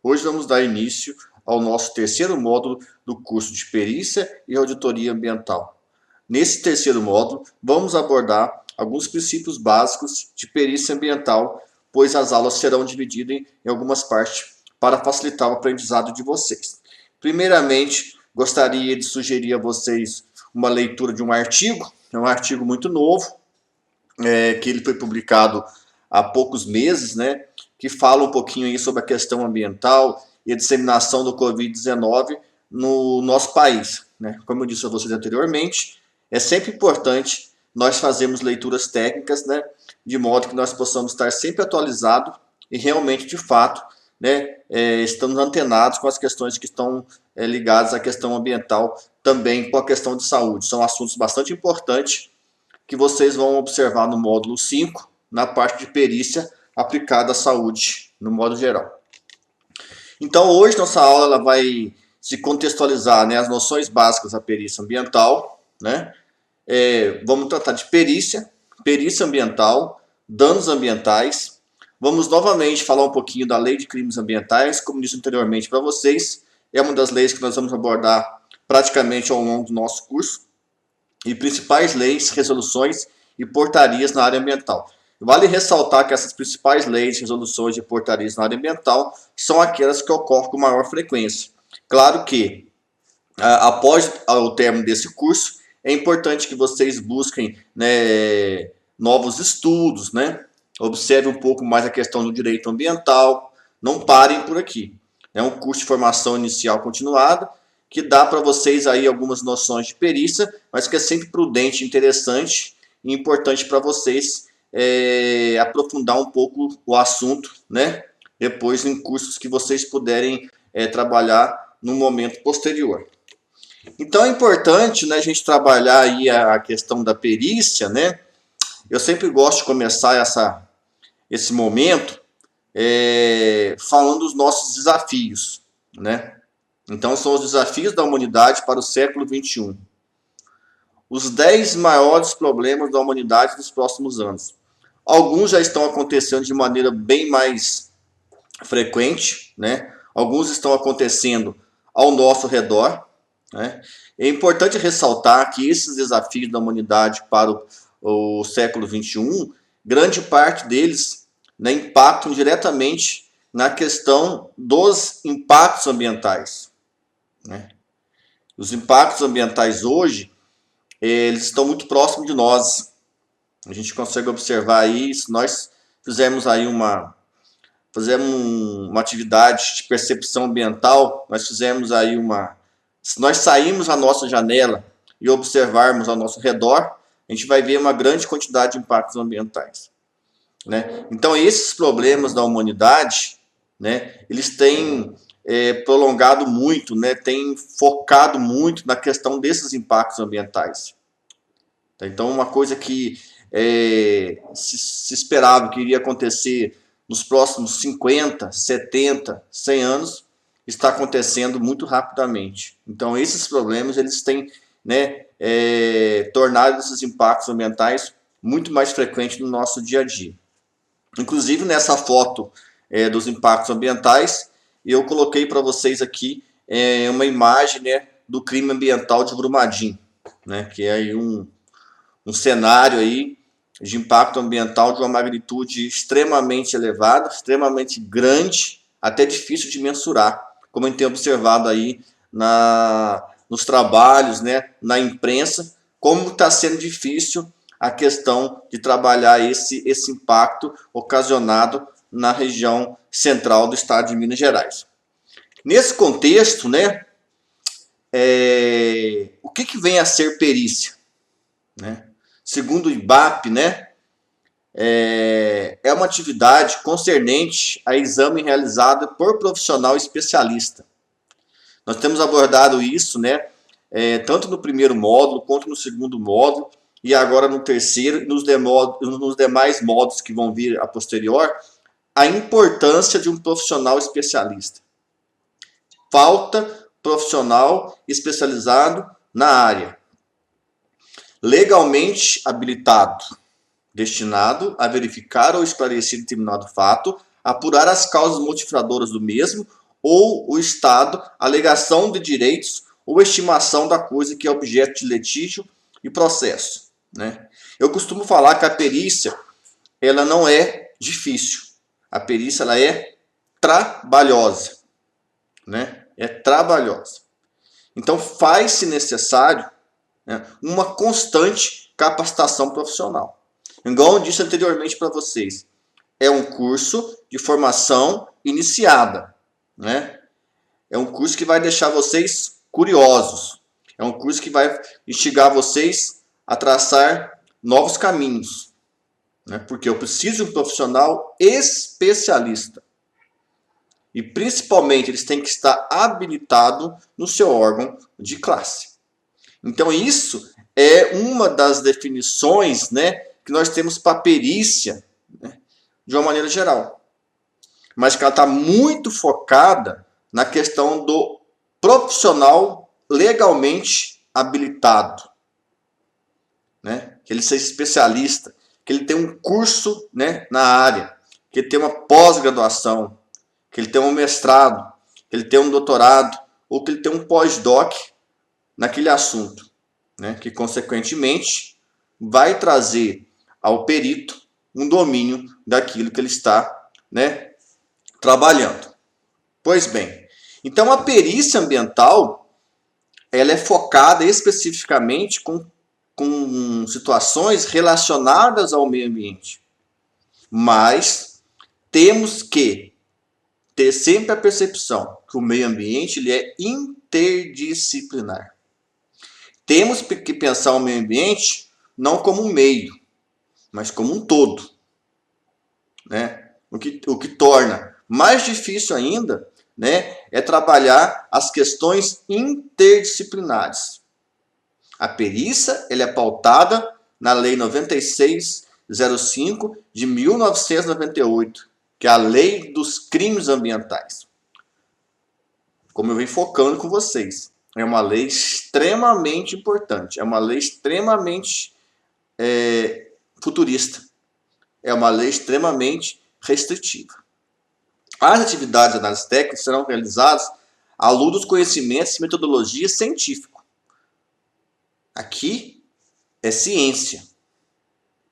Hoje vamos dar início ao nosso terceiro módulo do curso de Perícia e Auditoria Ambiental. Nesse terceiro módulo, vamos abordar alguns princípios básicos de perícia ambiental, pois as aulas serão divididas em algumas partes para facilitar o aprendizado de vocês. Primeiramente, gostaria de sugerir a vocês uma leitura de um artigo, é um artigo muito novo, que ele foi publicado há poucos meses, que fala um pouquinho aí sobre a questão ambiental e a disseminação do Covid-19 no nosso país. Como eu disse a vocês anteriormente, é sempre importante nós fazermos leituras técnicas, de modo que nós possamos estar sempre atualizados e realmente, de fato, estamos antenados com as questões que estão ligadas à questão ambiental, também com a questão de saúde. São assuntos bastante importantes que vocês vão observar no módulo 5, na parte de perícia aplicada à saúde, no modo geral. Então, hoje, nossa aula ela vai se contextualizar as noções básicas da perícia ambiental. Vamos tratar de perícia ambiental, danos ambientais. Vamos novamente falar um pouquinho da Lei de Crimes Ambientais, como disse anteriormente para vocês. É uma das leis que nós vamos abordar praticamente ao longo do nosso curso. E principais leis, resoluções e portarias na área ambiental. Vale ressaltar que essas principais leis, resoluções e portarias na área ambiental são aquelas que ocorrem com maior frequência. Claro que, após o término desse curso, é importante que vocês busquem novos estudos, observem um pouco mais a questão do direito ambiental, não parem por aqui. É um curso de formação inicial continuada, que dá para vocês aí algumas noções de perícia, mas que é sempre prudente, interessante e importante para vocês aprofundar um pouco o assunto, depois em cursos que vocês puderem trabalhar no momento posterior. Então é importante a gente trabalhar aí a questão da perícia, Eu sempre gosto de começar esse momento falando dos nossos desafios, Então, são os desafios da humanidade para o século XXI. Os 10 maiores problemas da humanidade nos próximos anos. Alguns já estão acontecendo de maneira bem mais frequente, Alguns estão acontecendo ao nosso redor, É importante ressaltar que esses desafios da humanidade para o século XXI, grande parte deles impactam diretamente na questão dos impactos ambientais. Os impactos ambientais hoje, eles estão muito próximos de nós. A gente consegue observar isso. Nós fizemos aí uma atividade de percepção ambiental. Nós fizemos aí se nós sairmos à nossa janela e observarmos ao nosso redor, a gente vai ver uma grande quantidade de impactos ambientais. Então, esses problemas da humanidade, eles têm prolongado muito, tem focado muito na questão desses impactos ambientais. Então, uma coisa que se esperava que iria acontecer nos próximos 50, 70, 100 anos, está acontecendo muito rapidamente. Então, esses problemas eles têm tornado esses impactos ambientais muito mais frequentes no nosso dia a dia. Inclusive, nessa foto dos impactos ambientais, eu coloquei para vocês aqui uma imagem do crime ambiental de Brumadinho, que é aí um cenário aí de impacto ambiental de uma magnitude extremamente elevada, extremamente grande, até difícil de mensurar, como a gente tem observado aí nos trabalhos, na imprensa, como está sendo difícil a questão de trabalhar esse impacto ocasionado na região central do estado de Minas Gerais. Nesse contexto, o que vem a ser perícia? Segundo o IBAP, é uma atividade concernente a exame realizado por profissional especialista. Nós temos abordado isso, tanto no primeiro módulo quanto no segundo módulo, e agora no terceiro e nos demais módulos que vão vir a posterior, a importância de um profissional especialista. Falta profissional especializado na área. Legalmente habilitado, destinado a verificar ou esclarecer determinado fato, apurar as causas motivadoras do mesmo ou o Estado, alegação de direitos ou estimação da coisa que é objeto de litígio e processo, né? Eu costumo falar que a perícia ela não é difícil. A perícia ela é trabalhosa, né? É trabalhosa. Então faz-se necessário, né, uma constante capacitação profissional. Igual eu disse anteriormente para vocês, é um curso de formação iniciada, né? É um curso que vai deixar vocês curiosos. É um curso que vai instigar vocês a traçar novos caminhos, né? Porque eu preciso de um profissional especialista. E principalmente eles têm que estar habilitados no seu órgão de classe. Então isso é uma das definições, né, que nós temos para perícia, né, de uma maneira geral. Mas que ela está muito focada na questão do profissional legalmente habilitado, né? Que ele seja especialista, que ele tenha um curso, né, na área, que ele tenha uma pós-graduação, que ele tenha um mestrado, que ele tenha um doutorado, ou que ele tenha um pós-doc naquele assunto, né? Que consequentemente vai trazer ao perito um domínio daquilo que ele está, né, trabalhando. Pois bem, então a perícia ambiental ela é focada especificamente com situações relacionadas ao meio ambiente. Mas temos que ter sempre a percepção que o meio ambiente ele é interdisciplinar. Temos que pensar o meio ambiente não como um meio, mas como um todo, né? O que torna mais difícil ainda, né, é trabalhar as questões interdisciplinares. A perícia ela é pautada na Lei 9605 de 1998, que é a Lei dos Crimes Ambientais. Como eu venho focando com vocês, é uma lei extremamente importante, é uma lei extremamente futurista, é uma lei extremamente restritiva. As atividades de análise técnica serão realizadas à luz dos conhecimentos e metodologia científica. Aqui é ciência,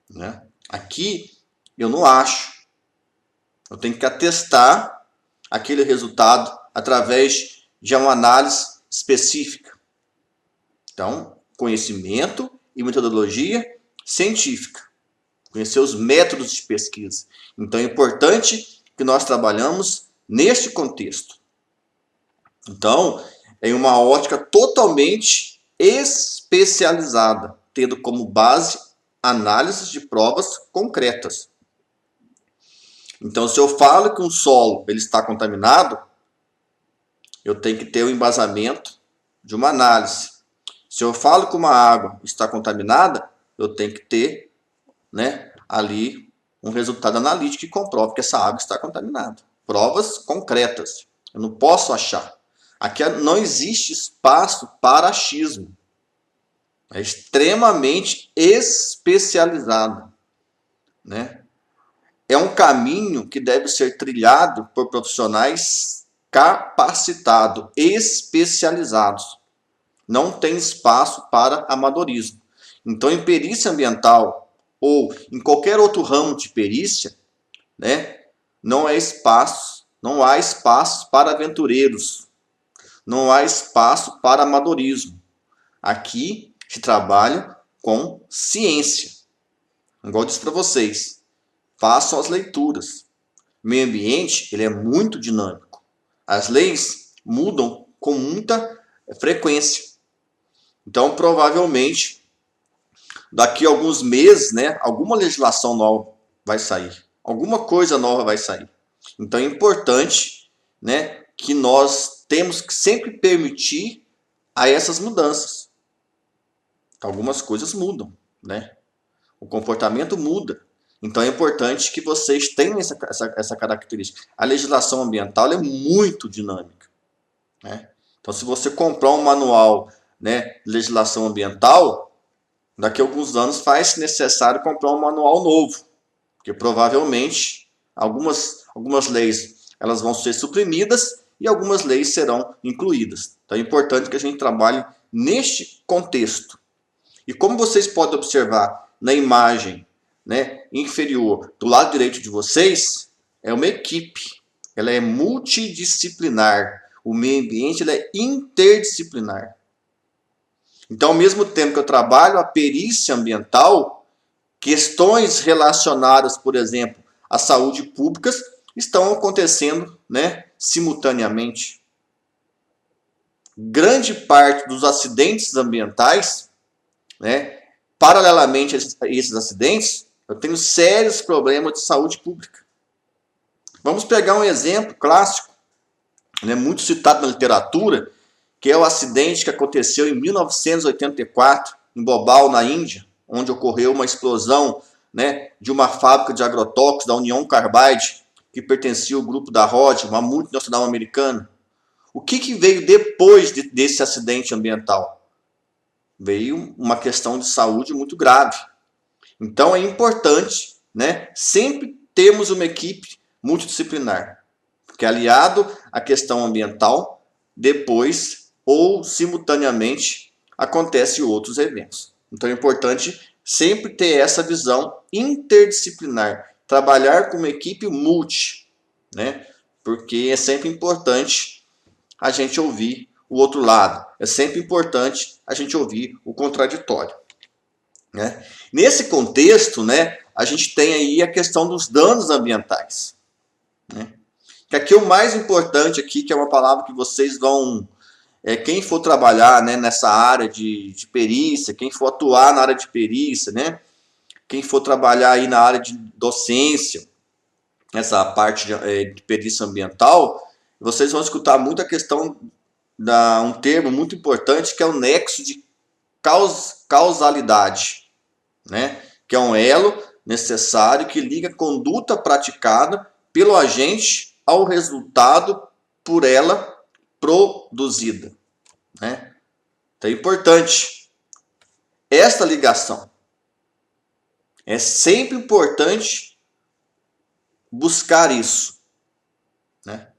né? Aqui eu não acho. Eu tenho que atestar aquele resultado através de uma análise específica. Então, conhecimento e metodologia científica. Conhecer os métodos de pesquisa. Então, é importante que nós trabalhamos neste contexto. Então, em uma ótica totalmente especializada, tendo como base análises de provas concretas. Então, se eu falo que um solo ele está contaminado, eu tenho que ter o embasamento de uma análise. Se eu falo que uma água está contaminada, eu tenho que ter, né, ali um resultado analítico que comprove que essa água está contaminada. Provas concretas. Eu não posso achar. Aqui não existe espaço para achismo. É extremamente especializado, né? É um caminho que deve ser trilhado por profissionais capacitados, especializados. Não tem espaço para amadorismo. Então, em perícia ambiental ou em qualquer outro ramo de perícia, né, não há espaço para aventureiros. Não há espaço para amadorismo. Aqui se trabalha com ciência. Igual eu disse para vocês, façam as leituras. O meio ambiente ele é muito dinâmico. As leis mudam com muita frequência. Então, provavelmente, daqui a alguns meses, né, alguma legislação nova vai sair. Alguma coisa nova vai sair. Então, é importante, né, que nós temos que sempre permitir a essas mudanças. Algumas coisas mudam, né? O comportamento muda. Então é importante que vocês tenham essa característica. A legislação ambiental é muito dinâmica, né? Então, se você comprar um manual, né, de legislação ambiental, daqui a alguns anos faz necessário comprar um manual novo, porque provavelmente algumas leis elas vão ser suprimidas e algumas leis serão incluídas. Então é importante que a gente trabalhe neste contexto. E como vocês podem observar na imagem, né, inferior do lado direito de vocês, é uma equipe. Ela é multidisciplinar. O meio ambiente ele é interdisciplinar. Então, ao mesmo tempo que eu trabalho a perícia ambiental, questões relacionadas, por exemplo, à saúde pública, estão acontecendo, né, simultaneamente. Grande parte dos acidentes ambientais, né, paralelamente a esses acidentes, eu tenho sérios problemas de saúde pública. Vamos pegar um exemplo clássico, né, muito citado na literatura, que é o acidente que aconteceu em 1984, em Bhopal, na Índia, onde ocorreu uma explosão, né, de uma fábrica de agrotóxicos da Union Carbide, que pertencia ao grupo da ROD, uma multinacional americana. O que veio depois desse acidente ambiental? Veio uma questão de saúde muito grave. Então é importante, né, sempre termos uma equipe multidisciplinar, que é aliado à questão ambiental, depois ou simultaneamente acontecem outros eventos. Então é importante sempre ter essa visão interdisciplinar, trabalhar com uma equipe multi, né? Porque é sempre importante a gente ouvir o outro lado, é sempre importante a gente ouvir o contraditório, né? Nesse contexto, né, a gente tem aí a questão dos danos ambientais, né? Que aqui é o mais importante aqui, que é uma palavra que vocês vão, quem for trabalhar, né, nessa área de perícia, quem for atuar na área de perícia, né, quem for trabalhar aí na área de docência, nessa parte de perícia ambiental, vocês vão escutar muito a questão um termo muito importante, que é o nexo de causalidade, né, que é um elo necessário que liga a conduta praticada pelo agente ao resultado por ela produzida, né? Então é importante esta ligação. É sempre importante buscar isso, né?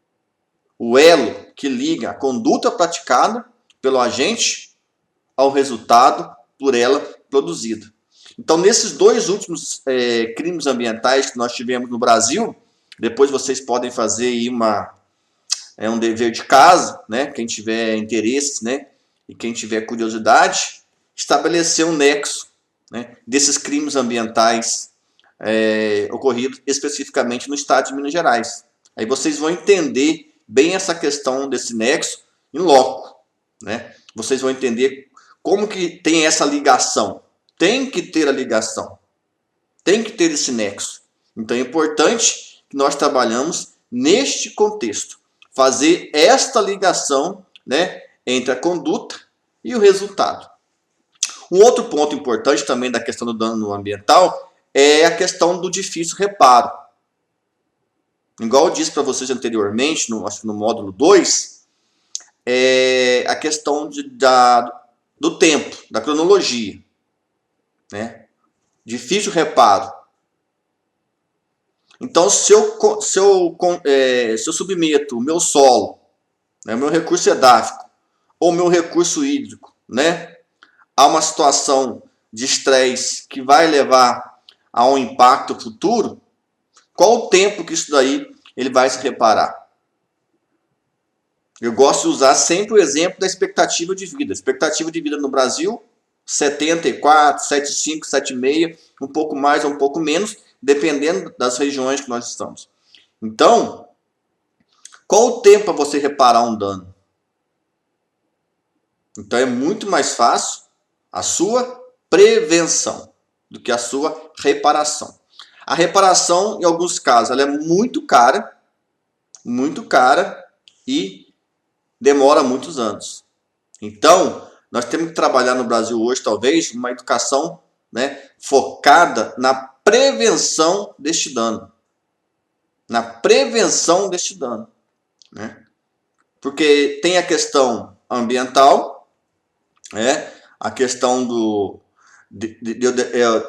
O elo que liga a conduta praticada pelo agente ao resultado por ela produzida. Então, nesses dois últimos crimes ambientais que nós tivemos no Brasil, depois vocês podem fazer aí um dever de casa, né? Quem tiver interesse, né? E quem tiver curiosidade, estabelecer um nexo, né, desses crimes ambientais ocorridos especificamente no estado de Minas Gerais. Aí vocês vão entender bem essa questão desse nexo em loco, né? Vocês vão entender como que tem essa ligação. Tem que ter a ligação. Tem que ter esse nexo. Então é importante que nós trabalhamos neste contexto. Fazer esta ligação, né, entre a conduta e o resultado. Um outro ponto importante também da questão do dano ambiental é a questão do difícil reparo. Igual eu disse para vocês anteriormente, acho que no módulo 2, é a questão do tempo, da cronologia, né? Difícil reparo. Então, se eu submeto o meu solo, né, o meu recurso edáfico ou o meu recurso hídrico, né, a uma situação de estresse que vai levar a um impacto futuro, qual o tempo que isso daí ele vai se reparar? Eu gosto de usar sempre o exemplo da expectativa de vida. A expectativa de vida no Brasil, 74, 75, 76, um pouco mais ou um pouco menos, dependendo das regiões que nós estamos. Então, qual o tempo para você reparar um dano? Então, é muito mais fácil a sua prevenção do que a sua reparação. A reparação, em alguns casos, ela é muito cara e demora muitos anos. Então, nós temos que trabalhar no Brasil hoje, talvez, uma educação, né, focada na prevenção deste dano. Na prevenção deste dano, né? Porque tem a questão ambiental, né, a questão do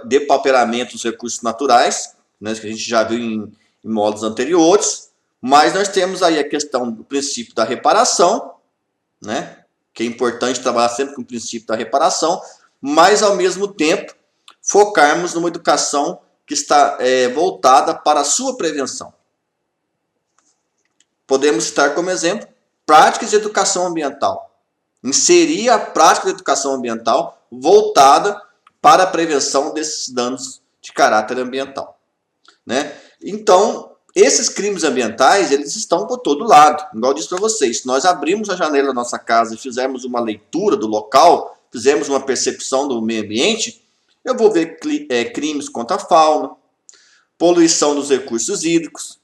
depauperamento dos recursos naturais, né, que a gente já viu em módulos anteriores, Mas nós temos aí a questão do princípio da reparação, né? Que é importante trabalhar sempre com o princípio da reparação, mas ao mesmo tempo focarmos numa educação que está voltada para a sua prevenção. Podemos citar como exemplo práticas de educação ambiental. Inserir a prática de educação ambiental voltada para a prevenção desses danos de caráter ambiental, né? Então, esses crimes ambientais, eles estão por todo lado. Igual eu disse para vocês, se nós abrimos a janela da nossa casa e fizermos uma leitura do local, fizermos uma percepção do meio ambiente, eu vou ver crimes contra a fauna, poluição dos recursos hídricos,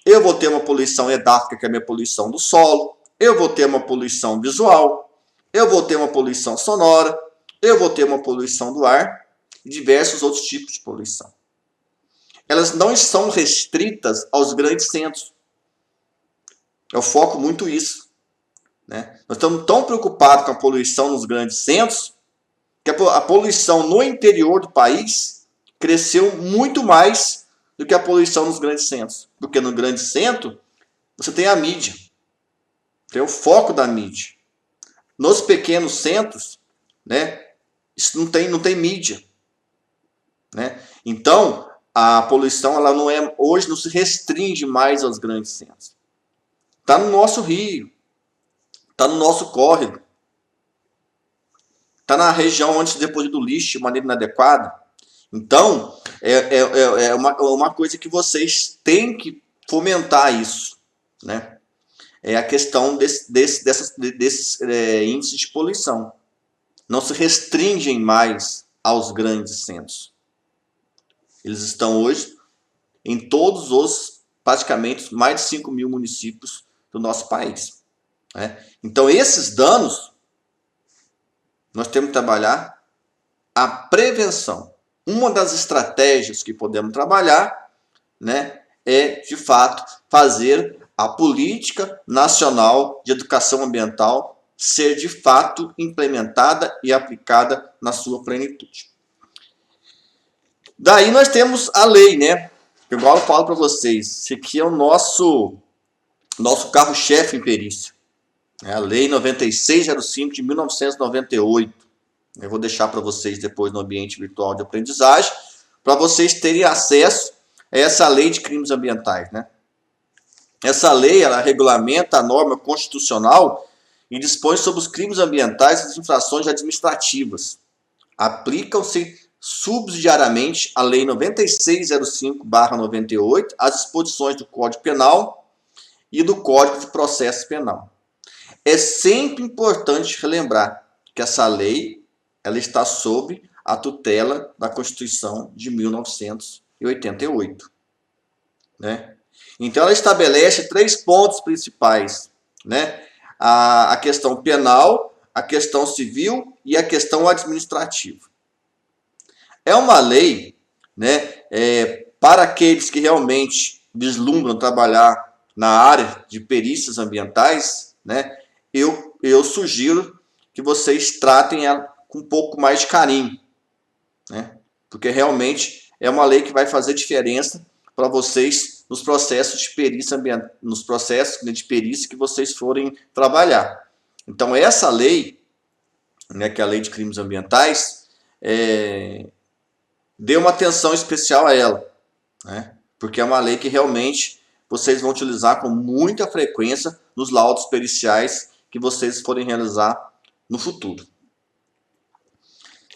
eu vou ter uma poluição edáfica, que é a minha poluição do solo, eu vou ter uma poluição visual, eu vou ter uma poluição sonora, eu vou ter uma poluição do ar e diversos outros tipos de poluição. Elas não são restritas aos grandes centros. Eu foco muito isso, né? Nós estamos tão preocupados com a poluição nos grandes centros que a poluição no interior do país cresceu muito mais do que a poluição nos grandes centros. Porque no grande centro você tem a mídia, tem o foco da mídia. Nos pequenos centros, né, isso não tem mídia, né? Então, a poluição ela hoje não se restringe mais aos grandes centros. Está no nosso rio, está no nosso córrego, está na região onde se deposita o lixo de maneira inadequada. Então, é uma coisa que vocês têm que fomentar isso, né? É a questão desses índices de poluição. Não se restringem mais aos grandes centros. Eles estão hoje em todos os, praticamente, mais de 5 mil municípios do nosso país, né? Então, esses danos, nós temos que trabalhar a prevenção. Uma das estratégias que podemos trabalhar, né, é, de fato, fazer a política nacional de educação ambiental ser, de fato, implementada e aplicada na sua plenitude. Daí nós temos a lei, né? Igual eu falo para vocês, esse aqui é o nosso carro-chefe em perícia. É a Lei 9605 de 1998. Eu vou deixar para vocês depois no ambiente virtual de aprendizagem, para vocês terem acesso a essa lei de crimes ambientais, né? Essa lei, ela regulamenta a norma constitucional e dispõe sobre os crimes ambientais e as infrações administrativas. Aplicam-se subsidiariamente a Lei 9605/98, as disposições do Código Penal e do Código de Processo Penal. É sempre importante relembrar que essa lei ela está sob a tutela da Constituição de 1988, né? Então, ela estabelece 3 pontos principais, né? A questão penal, a questão civil e a questão administrativa. É uma lei, né, para aqueles que realmente vislumbram trabalhar na área de perícias ambientais, né? Eu sugiro que vocês tratem ela com um pouco mais de carinho, né? Porque realmente é uma lei que vai fazer diferença para vocês nos processos de perícia ambiental, nos processos de perícia que vocês forem trabalhar. Então, essa lei, né, que é a Lei de Crimes Ambientais, dê uma atenção especial a ela, né? Porque é uma lei que realmente vocês vão utilizar com muita frequência nos laudos periciais que vocês forem realizar no futuro.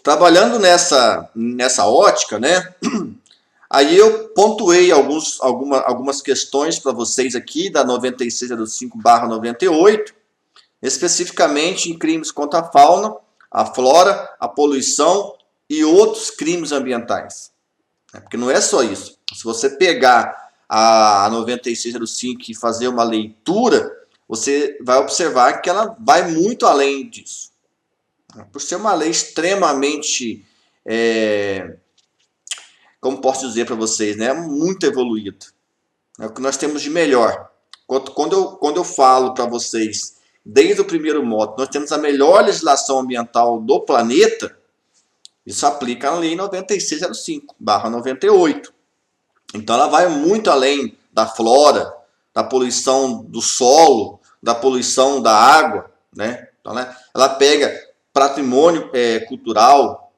Trabalhando nessa ótica, né? Aí eu pontuei algumas questões para vocês aqui da 9605/98, especificamente em crimes contra a fauna, a flora, a poluição e outros crimes ambientais. Porque não é só isso. Se você pegar a 9605 e fazer uma leitura, você vai observar que ela vai muito além disso. Por ser uma lei extremamente, como posso dizer para vocês, né, muito evoluída. É o que nós temos de melhor. Quando eu falo para vocês, desde o primeiro módulo, nós temos a melhor legislação ambiental do planeta, isso aplica a Lei 9605/98. Então ela vai muito além da flora, da poluição do solo, da poluição da água, né? Então, né, ela pega patrimônio cultural,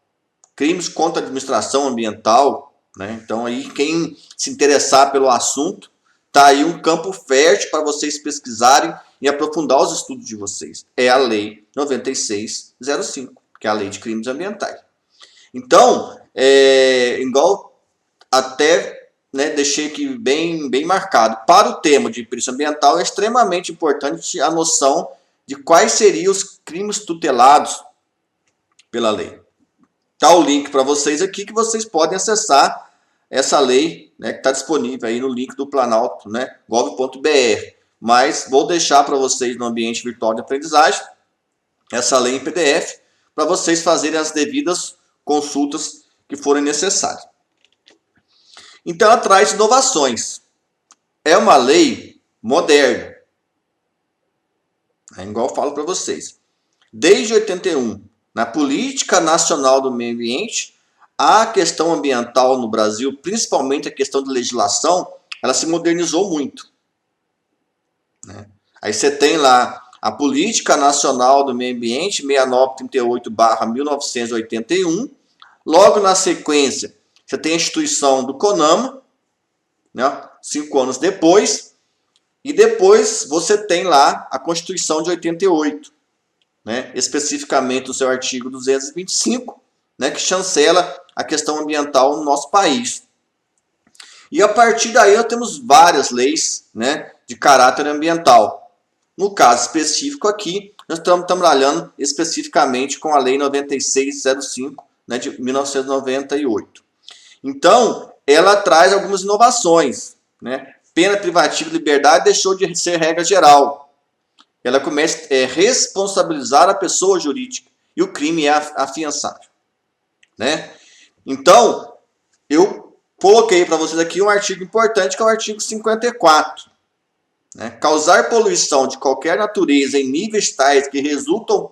crimes contra a administração ambiental, né? Então aí quem se interessar pelo assunto, tá aí um campo fértil para vocês pesquisarem e aprofundar os estudos de vocês. É a Lei 9605, que é a Lei de Crimes Ambientais. Então, igual até, né, deixei aqui bem marcado, para o tema de perícia ambiental é extremamente importante a noção de quais seriam os crimes tutelados pela lei. Tá o link para vocês aqui que vocês podem acessar essa lei, né, que está disponível aí no link do Planalto, né, gov.br. Mas vou deixar para vocês no ambiente virtual de aprendizagem essa lei em PDF para vocês fazerem as devidas consultas que forem necessárias. Então ela traz inovações. É uma lei moderna. É igual eu falo para vocês. Desde 81, na Política Nacional do Meio Ambiente, a questão ambiental no Brasil, principalmente a questão de legislação, ela se modernizou muito. Né? Aí você tem lá a Política Nacional do Meio Ambiente, 6938/1981. Logo na sequência, você tem a instituição do CONAMA, né? 5 anos depois. E depois você tem lá a Constituição de 88. Né, especificamente o seu artigo 225, né, que chancela a questão ambiental no nosso país. E a partir daí nós temos várias leis, né, de caráter ambiental. No caso específico aqui, nós estamos trabalhando especificamente com a Lei 9605, né, de 1998. Então, ela traz algumas inovações. Né? Pena privativa de liberdade deixou de ser regra geral. Ela começa a responsabilizar a pessoa jurídica e o crime é afiançável. Né? Então, eu coloquei para vocês aqui um artigo importante que é o artigo 54. Né? Causar poluição de qualquer natureza em níveis tais que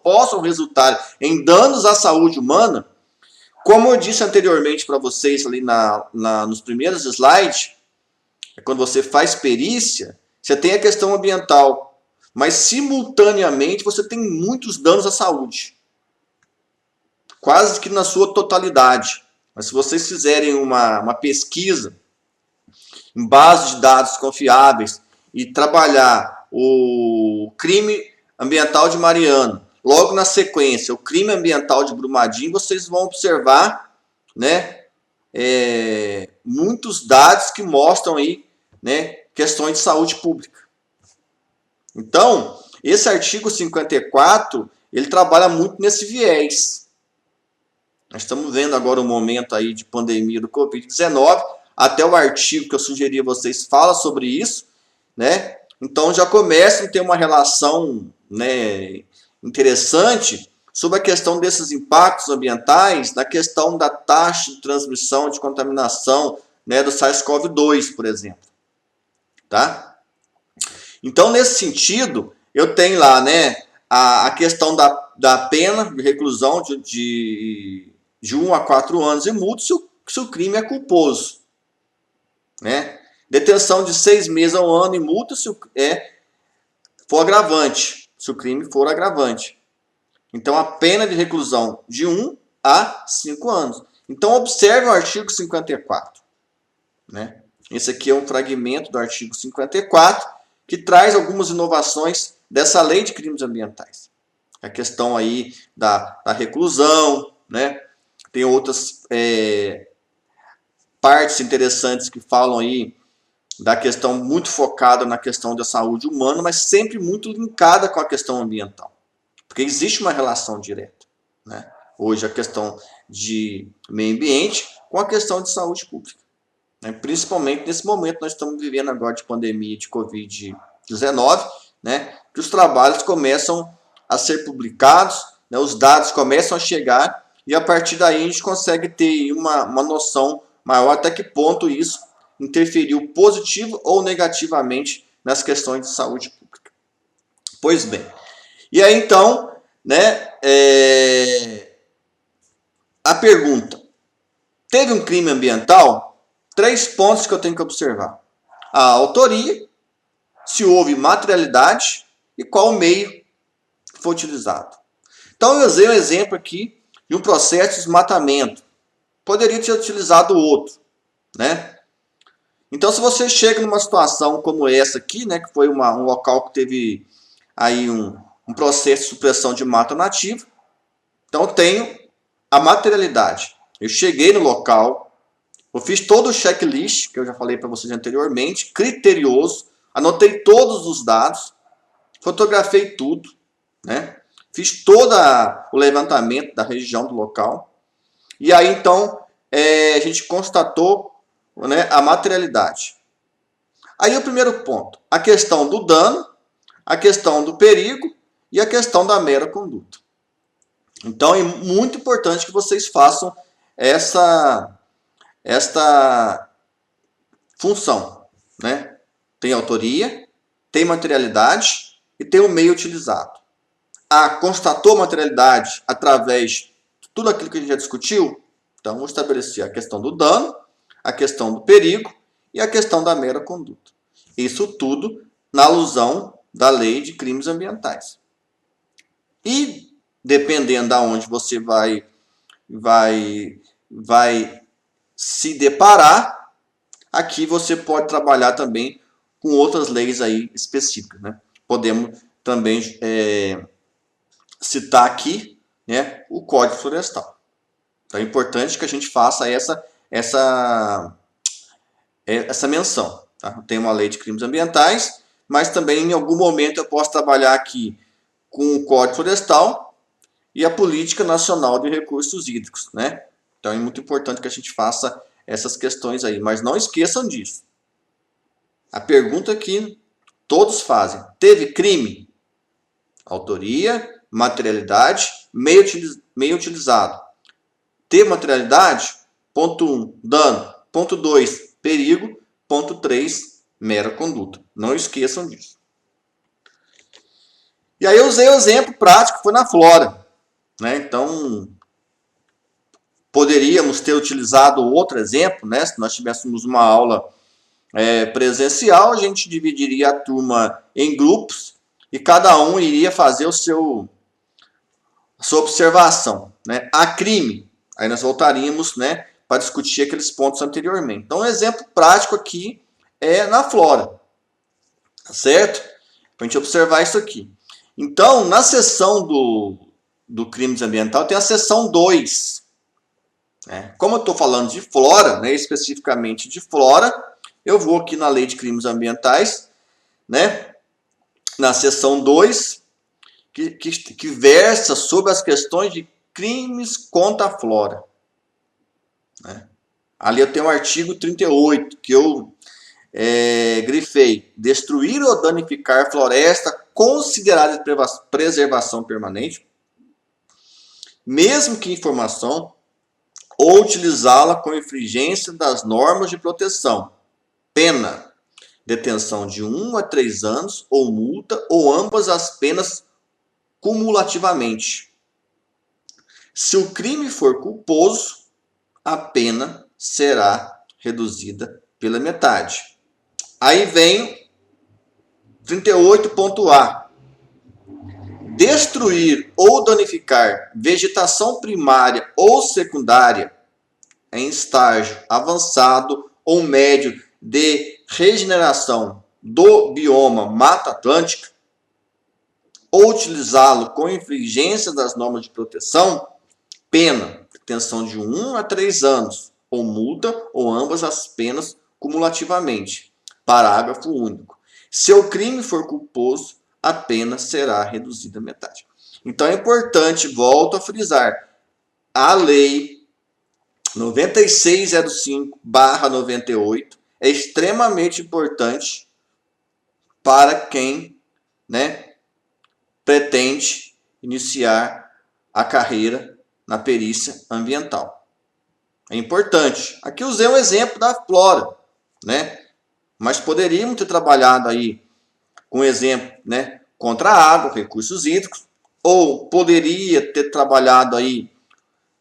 possam resultar em danos à saúde humana, como eu disse anteriormente para vocês ali nos primeiros slides, quando você faz perícia, você tem a questão ambiental, mas simultaneamente você tem muitos danos à saúde. Quase que na sua totalidade. Mas se vocês fizerem uma pesquisa em base de dados confiáveis e trabalhar o crime ambiental de Mariana, logo na sequência o crime ambiental de Brumadinho, vocês vão observar, né, muitos dados que mostram aí, né, questões de saúde pública. Então, esse artigo 54, ele trabalha muito nesse viés. Nós estamos vendo agora o momento aí de pandemia do Covid-19, até o artigo que eu sugeri a vocês fala sobre isso, né? Então já começa a ter uma relação, né, interessante sobre a questão desses impactos ambientais, na questão da taxa de transmissão de contaminação, né, do SARS-CoV-2, por exemplo. Tá? Então, nesse sentido, eu tenho lá, né, a questão da pena de reclusão de 1 a 4 anos e multa se o crime é culposo. Né? Detenção de 6 meses a 1 ano e multa se for agravante, se o crime for agravante. Então, a pena de reclusão de 1 a 5 anos. Então, observe o artigo 54. Né? Esse aqui é um fragmento do artigo 54, que traz algumas inovações dessa lei de crimes ambientais. A questão aí da reclusão, né? Tem outras partes interessantes que falam aí da questão muito focada na questão da saúde humana, mas sempre muito linkada com a questão ambiental. Porque existe uma relação direta. Né? Hoje a questão de meio ambiente com a questão de saúde pública. Né? Principalmente nesse momento nós estamos vivendo agora de pandemia de Covid-19, né? Que os trabalhos começam a ser publicados, né? Os dados começam a chegar e a partir daí a gente consegue ter uma noção maior até que ponto isso interferiu positivo ou negativamente nas questões de saúde pública. Pois bem, e aí então, né, a pergunta, teve um crime ambiental? 3 pontos que eu tenho que observar. A autoria, se houve materialidade e qual o meio que foi utilizado. Então eu usei um exemplo aqui de um processo de desmatamento. Poderia ter utilizado outro, né? Então se você chega numa situação como essa aqui, né, que foi um local que teve aí um processo de supressão de mata nativa, então eu tenho a materialidade. Eu cheguei no local, eu fiz todo o checklist, que eu já falei para vocês anteriormente, criterioso, anotei todos os dados, fotografei tudo, né? Fiz todo o levantamento da região do local. E aí, então, a gente constatou, né, a materialidade. Aí o primeiro ponto, a questão do dano, a questão do perigo e a questão da mera conduta. Então, é muito importante que vocês façam esta função, né? Tem autoria, tem materialidade e tem o meio utilizado. Constatou materialidade através de tudo aquilo que a gente já discutiu? Então, vamos estabelecer a questão do dano, a questão do perigo e a questão da mera conduta. Isso tudo na alusão da lei de crimes ambientais. E, dependendo de onde você vai se deparar, aqui você pode trabalhar também com outras leis aí específicas, né? Podemos também citar aqui, né, o Código Florestal. Então é importante que a gente faça essa menção. Tá? Tem uma lei de crimes ambientais, mas também em algum momento eu posso trabalhar aqui com o Código Florestal e a Política Nacional de Recursos Hídricos, né? Então é muito importante que a gente faça essas questões aí, mas não esqueçam disso. A pergunta que todos fazem: teve crime? Autoria, materialidade, meio utilizado. Teve materialidade? Ponto 1, dano. Ponto 2, perigo. Ponto 3, mera conduta. Não esqueçam disso. E aí eu usei o exemplo prático, foi na flora, né? Então, poderíamos ter utilizado outro exemplo, né? Se nós tivéssemos uma aula presencial, a gente dividiria a turma em grupos e cada um iria fazer a sua observação, né? A crime, aí nós voltaríamos, né, para discutir aqueles pontos anteriormente. Então, um exemplo prático aqui é na flora, tá certo? Para a gente observar isso aqui. Então, na seção do crimes ambiental, tem a seção 2. Né? Como eu estou falando de flora, né, especificamente de flora, eu vou aqui na Lei de Crimes Ambientais, né, na seção 2, que versa sobre as questões de crimes contra a flora. Né? Ali eu tenho o artigo 38, que eu grifei: destruir ou danificar floresta considerada de preservação permanente, mesmo que em formação, ou utilizá-la com infringência das normas de proteção. Pena: detenção de 1 a 3 anos, ou multa, ou ambas as penas cumulativamente. Se o crime for culposo, a pena será reduzida pela metade. Aí vem 38.A. Destruir ou danificar vegetação primária ou secundária em estágio avançado ou médio de regeneração do bioma Mata Atlântica, ou utilizá-lo com infringência das normas de proteção, pena: detenção de 1 a 3 anos, ou multa, ou ambas as penas cumulativamente. Parágrafo único. Se o crime for culposo, a pena será reduzida à metade. Então é importante, volto a frisar, a lei 9605/98 é extremamente importante para quem, né, pretende iniciar a carreira na perícia ambiental. É importante. Aqui usei um exemplo da flora, né? Mas poderíamos ter trabalhado aí com exemplo, né, contra a água, recursos hídricos, ou poderia ter trabalhado aí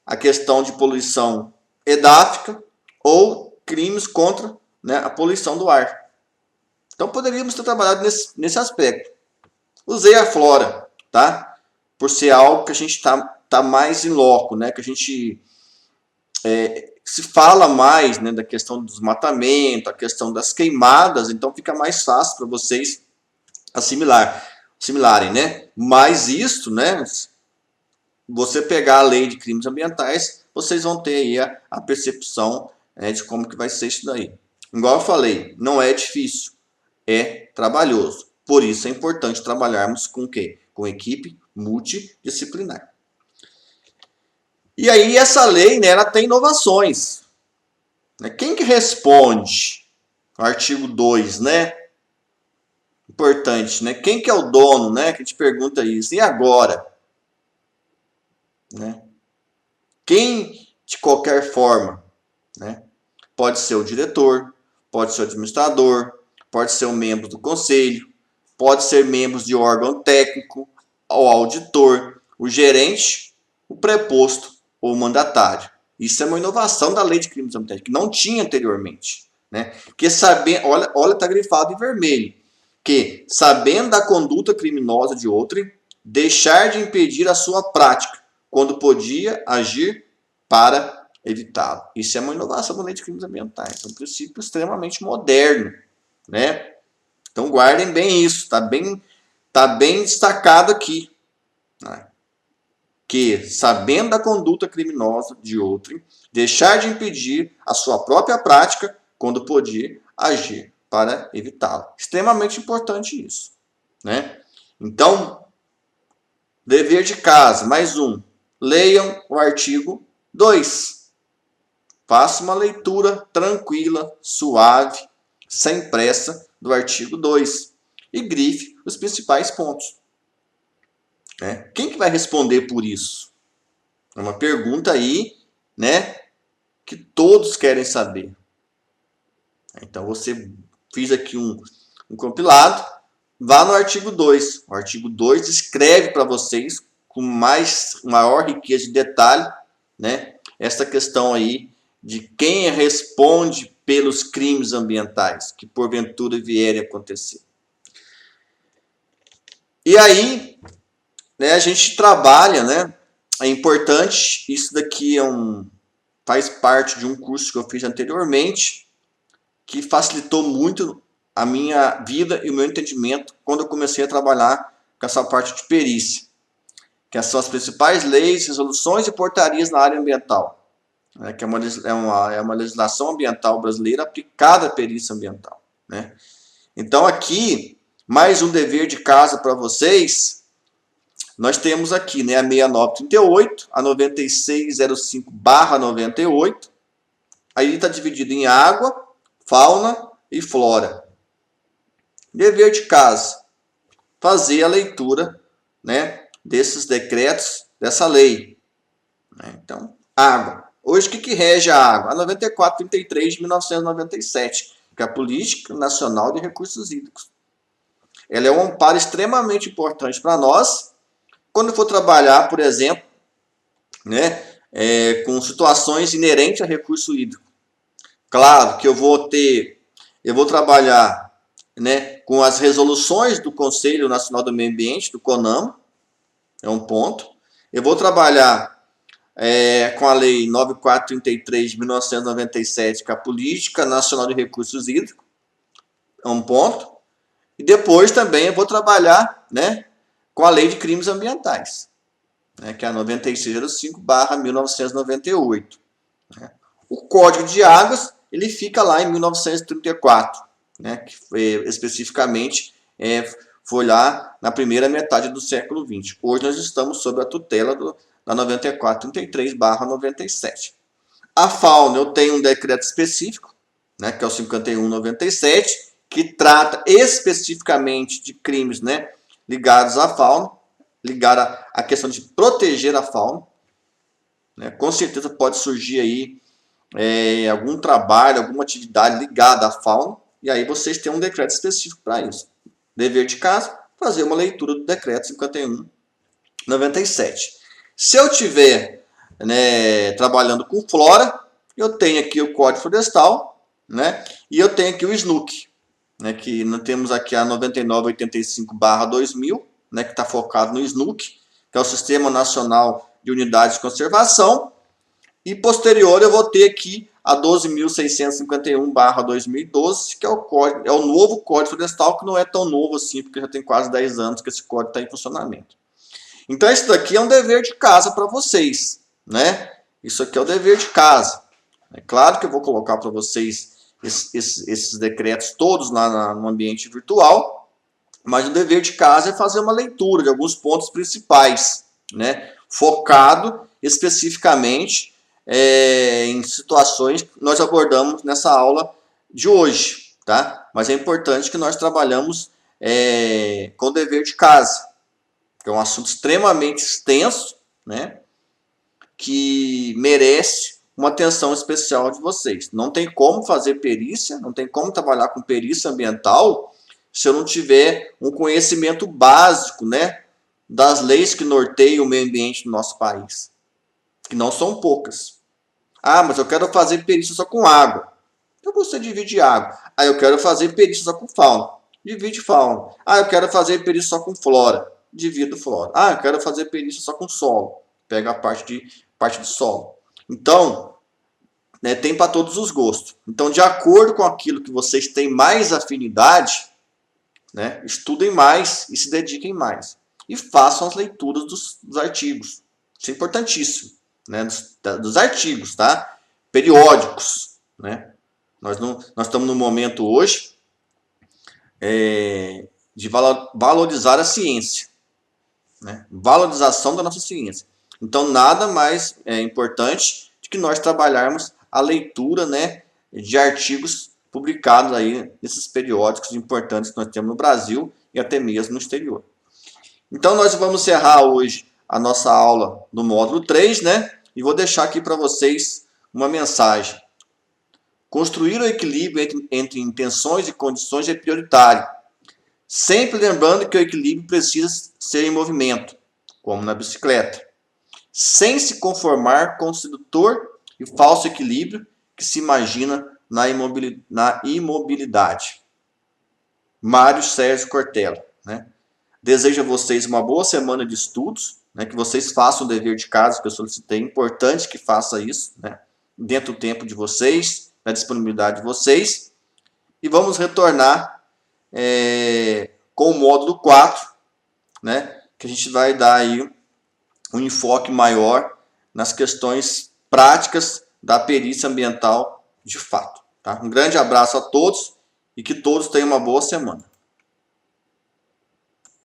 a questão de poluição edáfica ou crimes contra, né, a poluição do ar. Então poderíamos ter trabalhado nesse aspecto. Usei a flora, tá? Por ser algo que a gente tá mais em loco, né? Que a gente se fala mais, né, da questão do desmatamento, a questão das queimadas, então fica mais fácil para vocês assimilarem, né? Mas isso, né? Você pegar a lei de crimes ambientais, vocês vão ter aí a percepção, de como que vai ser isso daí. Igual eu falei, não é difícil, é trabalhoso. Por isso é importante trabalharmos com o quê? Com equipe multidisciplinar. E aí essa lei, né, ela tem inovações. Quem que responde? O artigo 2, né? Importante, né? Quem que é o dono, né? Que a gente pergunta isso. E agora? Né? Quem, de qualquer forma, né? Pode ser o diretor, pode ser o administrador, pode ser um membro do conselho, pode ser membros de órgão técnico, o auditor, o gerente, o preposto ou o mandatário. Isso é uma inovação da lei de crimes ambientais, que não tinha anteriormente. Né? Porque olha, está grifado em vermelho. Que, sabendo da conduta criminosa de outrem, deixar de impedir a sua prática, quando podia agir para evitá-lo. Isso é uma inovação da lei de crimes ambientais. É um princípio extremamente moderno. Né? Então guardem bem isso. Está bem destacado aqui. Né? Que, sabendo da conduta criminosa de outrem, deixar de impedir a sua própria prática, quando podia agir para evitá-la. Extremamente importante isso. Né? Então, dever de casa, mais um. Leiam o artigo 2. Faça uma leitura tranquila, suave, sem pressa, do artigo 2. E grife os principais pontos. Quem que vai responder por isso? É uma pergunta aí, né, que todos querem saber. Então você fiz aqui um compilado, vá no artigo 2. O artigo 2 descreve para vocês com maior riqueza de detalhe, né, essa questão aí de quem responde pelos crimes ambientais que porventura vierem a acontecer. E aí, né, a gente trabalha, né? É importante, isso daqui faz parte de um curso que eu fiz anteriormente, que facilitou muito a minha vida e o meu entendimento quando eu comecei a trabalhar com essa parte de perícia, que são as principais leis, resoluções e portarias na área ambiental, né, que é uma legislação ambiental brasileira aplicada à perícia ambiental. Né? Então aqui, mais um dever de casa para vocês. Nós temos aqui, né, a 6938, a 9605/98. Aí está dividido em água, fauna e flora. Dever de casa: fazer a leitura, né, desses decretos, dessa lei. Então, água. Hoje, o que rege a água? A 9433 de 1997, que é a Política Nacional de Recursos Hídricos. Ela é um amparo extremamente importante para nós, quando for trabalhar, por exemplo, né, com situações inerentes a recurso hídrico. Claro que eu vou trabalhar, né, com as resoluções do Conselho Nacional do Meio Ambiente, do CONAMA, é um ponto. Eu vou trabalhar com a Lei 9433 de 1997, que é a Política Nacional de Recursos Hídricos, é um ponto. E depois também eu vou trabalhar, né, com a Lei de Crimes Ambientais, né, que é a 9605/1998. Né. O Código de Águas, ele fica lá em 1934, né, que especificamente foi lá na primeira metade do século XX. Hoje nós estamos sob a tutela da 9433/97. A fauna, eu tenho um decreto específico, né, que é o 5197, que trata especificamente de crimes, né, ligados à fauna, ligado à questão de proteger a fauna. Né? Com certeza pode surgir aí algum trabalho, alguma atividade ligada à fauna, e aí vocês têm um decreto específico para isso. Dever de casa: fazer uma leitura do decreto 5197. Se eu tiver, né, trabalhando com flora, eu tenho aqui o Código Florestal, né, e eu tenho aqui o SNUC. né, que nós temos aqui a 9985/2000, né, que está focado no SNUC, que é o Sistema Nacional de Unidades de Conservação. E posterior eu vou ter aqui a 12.651/2012, que é o novo Código Florestal, que não é tão novo assim, porque já tem quase 10 anos que esse código está em funcionamento. Então isso daqui é um dever de casa para vocês, né? Isso aqui é o dever de casa. É claro que eu vou colocar para vocês esses decretos todos lá no ambiente virtual, mas o dever de casa é fazer uma leitura de alguns pontos principais, né? Focado especificamente em situações que nós abordamos nessa aula de hoje, tá? Mas é importante que nós trabalhamos com o dever de casa, que é um assunto extremamente extenso, né? Que merece uma atenção especial de vocês. Não tem como fazer perícia, não tem como trabalhar com perícia ambiental se eu não tiver um conhecimento básico, né, das leis que norteiam o meio ambiente do nosso país, que não são poucas. Ah, mas eu quero fazer perícia só com água. Então você divide água. Ah, eu quero fazer perícia só com fauna. Divide fauna. Ah, eu quero fazer perícia só com flora. Divido flora. Ah, eu quero fazer perícia só com solo. Pega a parte do solo. Então, né, tem para todos os gostos. Então, de acordo com aquilo que vocês têm mais afinidade, né, estudem mais e se dediquem mais. E façam as leituras dos artigos. Isso é importantíssimo. Né, dos artigos, tá? Periódicos. Né? Nós estamos no momento hoje de valorizar a ciência. Né? Valorização da nossa ciência. Então, nada mais importante do que nós trabalharmos a leitura, né, de artigos publicados aí nesses periódicos importantes que nós temos no Brasil e até mesmo no exterior. Então, nós vamos encerrar hoje a nossa aula no módulo 3, né? E vou deixar aqui para vocês uma mensagem. Construir o equilíbrio entre intenções e condições é prioritário. Sempre lembrando que o equilíbrio precisa ser em movimento, como na bicicleta. Sem se conformar com o sedutor e falso equilíbrio que se imagina na imobilidade. Mário Sérgio Cortella. Né? Desejo a vocês uma boa semana de estudos, né? Que vocês façam o dever de casa que eu solicitei. É importante que faça isso, né? Dentro do tempo de vocês, na disponibilidade de vocês. E vamos retornar com o módulo 4, né? Que a gente vai dar aí um enfoque maior nas questões práticas da perícia ambiental de fato. Tá? Um grande abraço a todos e que todos tenham uma boa semana.